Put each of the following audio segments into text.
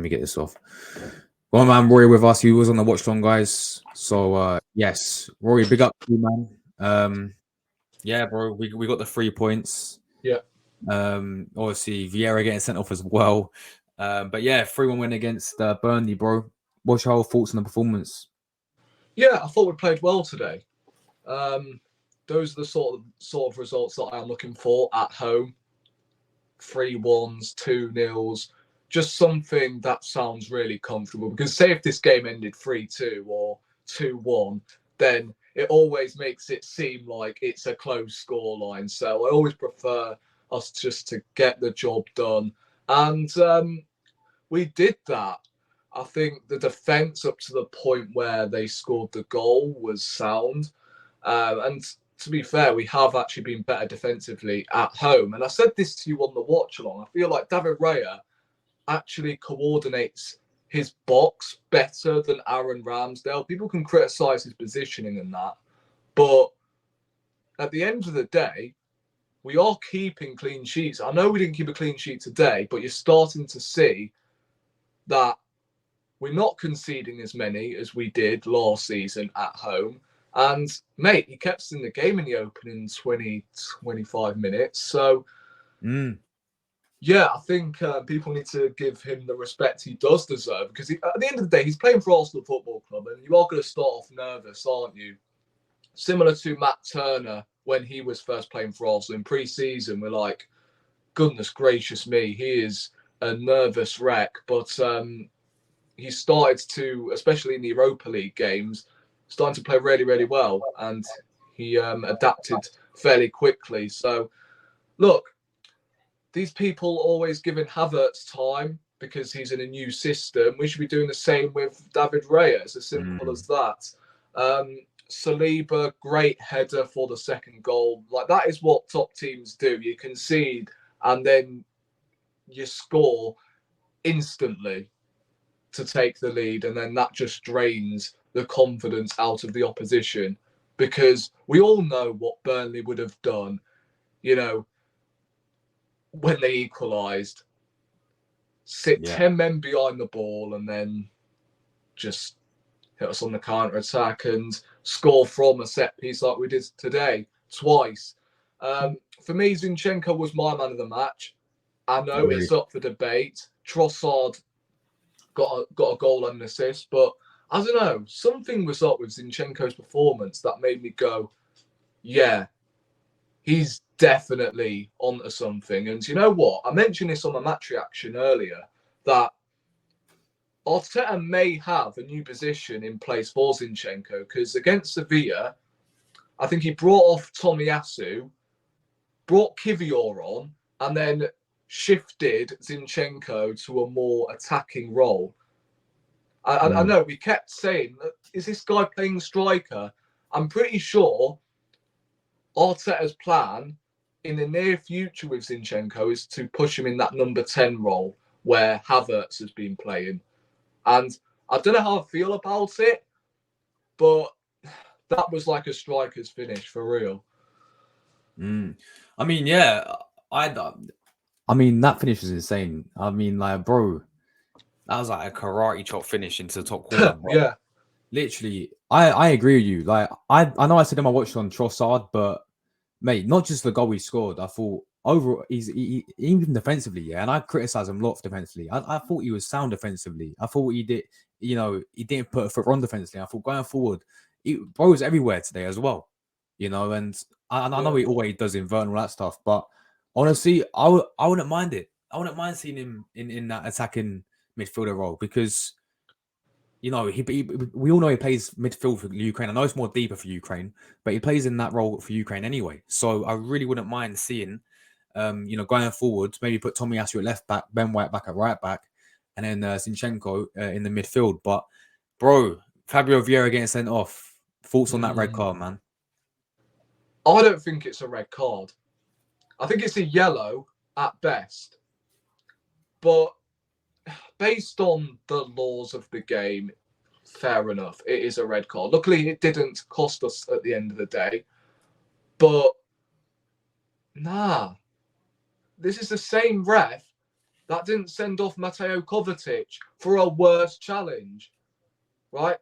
me get this off. Well, man, Rory with us. He was on the watch long, guys. So yes, Rory, big up to you, man. Yeah, bro, we got the 3 points. Yeah. Obviously Vieira getting sent off as well. But yeah, 3-1 win against Burnley, bro. What's your thoughts on the performance? Yeah, I thought we played well today. Those are the sort of results that I am looking for at home. 3-1s, 2-0s, just something that sounds really comfortable. Because say if this game ended 3-2 or 2-1, then it always makes it seem like it's a close scoreline. So I always prefer us just to get the job done. And we did that. I think the defence up to the point where they scored the goal was sound. And to be fair, we have actually been better defensively at home. And I said this to you on the watch along. I feel like David Raya actually coordinates his box better than Aaron Ramsdale. People can criticise his positioning and that. But at the end of the day, we are keeping clean sheets. I know we didn't keep a clean sheet today, but you're starting to see that we're not conceding as many as we did last season at home. And, mate, he kept us in the game in the opening 20, 25 minutes. So, yeah, I think people need to give him the respect he does deserve. Because at the end of the day, he's playing for Arsenal Football Club. And you are going to start off nervous, aren't you? Similar to Matt Turner when he was first playing for Arsenal in pre-season. We're like, goodness gracious me, he is a nervous wreck. But he started to, especially in the Europa League games, starting to play really, really well. And he adapted fairly quickly. So, look, these people always giving Havertz time because he's in a new system. We should be doing the same with David Raya. It's as simple as that. Saliba, great header for the second goal. Like, that is what top teams do. You concede and then you score instantly to take the lead, and then that just drains the confidence out of the opposition, because we all know what Burnley would have done, you know, when they equalised. Sit 10 men behind the ball and then just hit us on the counter-attack and score from a set piece like we did today, twice. For me, Zinchenko was my man of the match. I know it's up for debate. Trossard got a goal and an assist, but I don't know. Something was up with Zinchenko's performance that made me go, yeah, he's definitely onto something. And you know what? I mentioned this on my match reaction earlier, that Arteta may have a new position in place for Zinchenko, because against Sevilla, I think he brought off Tomiyasu, brought Kivior on, and then shifted Zinchenko to a more attacking role. I know we kept saying, is this guy playing striker? I'm pretty sure Arteta's plan in the near future with Zinchenko is to push him in that number 10 role where Havertz has been playing. And I don't know how I feel about it, but that was like a striker's finish for real. I mean, yeah, I mean, that finish was insane. I mean, like, bro, that was like a karate chop finish into the top corner. Yeah. Literally, I agree with you. Like, I know I said him I watched on Trossard, but mate, not just the goal he scored. I thought overall, he even defensively, yeah. And I criticize him a lot defensively. I thought he was sound defensively. I thought he did, you know, he didn't put a foot wrong defensively. I thought going forward, bro was everywhere today as well, you know. And I know he always does invert and all that stuff, but honestly, I wouldn't mind it. I wouldn't mind seeing him in that attacking midfielder role, because, you know, we all know he plays midfield for Ukraine. I know it's more deeper for Ukraine, but he plays in that role for Ukraine anyway. So I really wouldn't mind seeing, you know, going forward, maybe put Tomiyasu at left back, Ben White back at right back, and then Zinchenko in the midfield. But, bro, Fabio Vieira getting sent off. Thoughts on that red card, man? I don't think it's a red card. I think it's a yellow at best. But based on the laws of the game, fair enough, it is a red card. Luckily, it didn't cost us at the end of the day. But, nah. This is the same ref That didn't send off Mateo Kovacic for a worse challenge, right?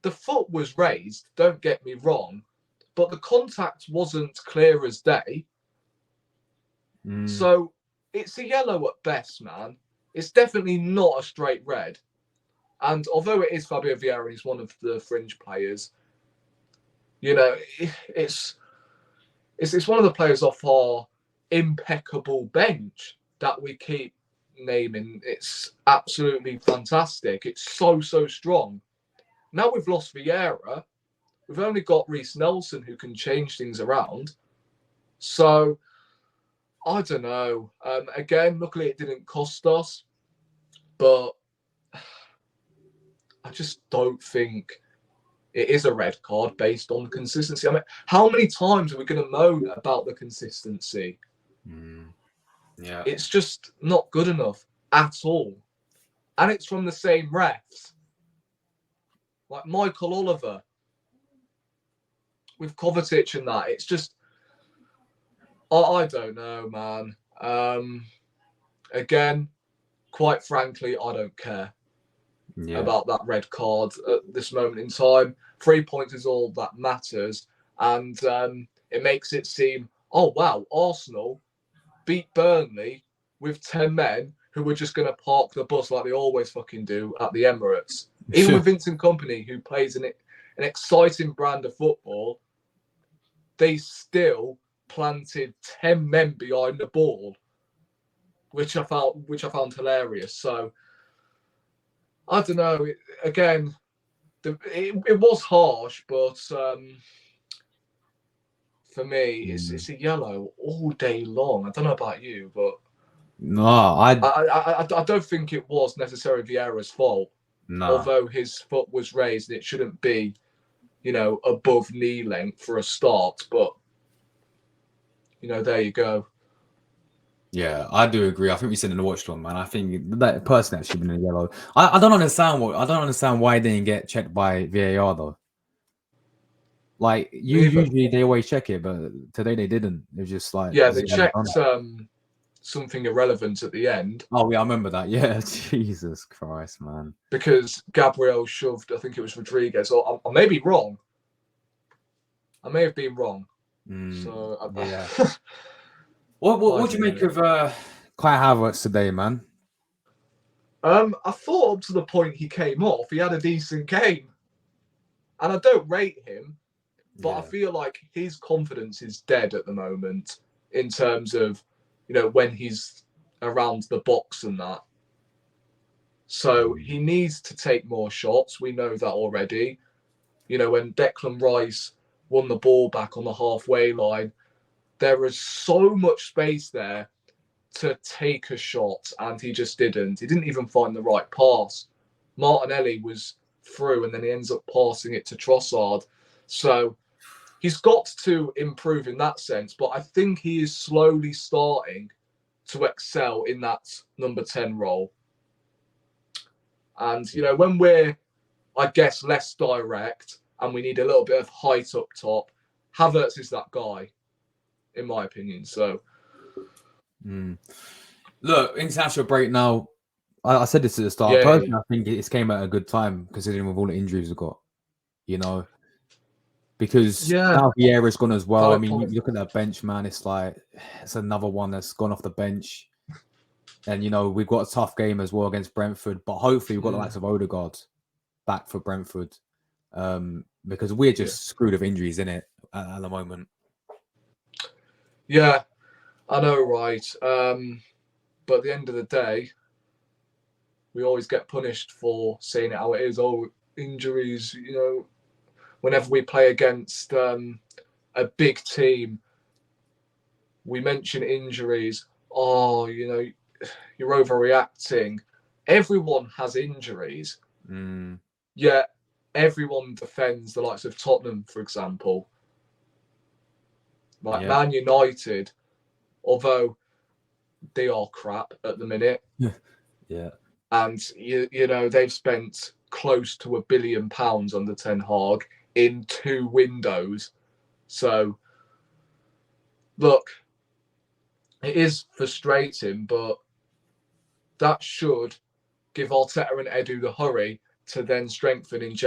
The foot was raised, don't get me wrong, but the contact wasn't clear as day. So it's a yellow at best, man. It's definitely not a straight red. And although it is Fabio Vieira and he's one of the fringe players, you know, it's one of the players off our impeccable bench that we keep naming. It's absolutely fantastic. It's so strong. Now we've lost Vieira. We've only got Reece Nelson who can change things around. So I don't know. Again, luckily it didn't cost us, but I just don't think it is a red card based on consistency. I mean, how many times are we going to moan about the consistency? Yeah. It's just not good enough at all. And it's from the same refs. Like Michael Oliver with Kovacic and that. It's just, I don't know, man. Again, quite frankly, I don't care about that red card at this moment in time. 3 points is all that matters. And it makes it seem, oh, wow, Arsenal beat Burnley with 10 men who were just going to park the bus like they always fucking do at the Emirates. Even with Vincent Kompany, who plays an exciting brand of football, they still planted 10 men behind the ball, which I found hilarious. So I don't know. Again, it was harsh, but for me, it's a yellow all day long. I don't know about you, but no, I don't think it was necessarily Vieira's fault. Although his foot was raised, it shouldn't be, above knee length for a start. But there you go. Yeah, I do agree. I think we said in the watch long, man. I think that person that should have been in yellow. I don't understand why they didn't get checked by VAR though. Like usually they always check it, but today they didn't. It was just like they checked something irrelevant at the end. Oh yeah, I remember that. Yeah, Jesus Christ, man. Because Gabriel shoved, I think it was Rodriguez, or I may be wrong. I may have been wrong. So yeah. What do you make of Kai Havertz today, man? I thought up to the point he came off, he had a decent game, and I don't rate him, but I feel like his confidence is dead at the moment in terms of, when he's around the box and that. So he needs to take more shots. We know that already. When Declan Rice won the ball back on the halfway line, there was so much space there to take a shot, and he just didn't. He didn't even find the right pass. Martinelli was through, and then he ends up passing it to Trossard. So he's got to improve in that sense, but I think he is slowly starting to excel in that number 10 role. And, when we're, I guess, less direct and we need a little bit of height up top, Havertz is that guy, in my opinion. So, look, international break now. I said this at the start. Personally, I think it came at a good time considering with all the injuries we've got. Because now Vieira's gone as well. I mean, you look at that bench, man. It's like it's another one that's gone off the bench. And, we've got a tough game as well against Brentford. But hopefully we've got the likes of Odegaard back for Brentford. Because we're just screwed of injuries, innit, at the moment. Yeah, I know, right? But at the end of the day, we always get punished for saying it how it is. Oh, injuries, whenever we play against a big team, we mention injuries. Oh, you're overreacting. Everyone has injuries. Yet everyone defends the likes of Tottenham, for example. Like Man United, although they are crap at the minute. Yeah. And, they've spent close to £1 billion under Ten Hag in 2 windows. So, look, it is frustrating, but that should give Arteta and Edu the hurry to then strengthen in January.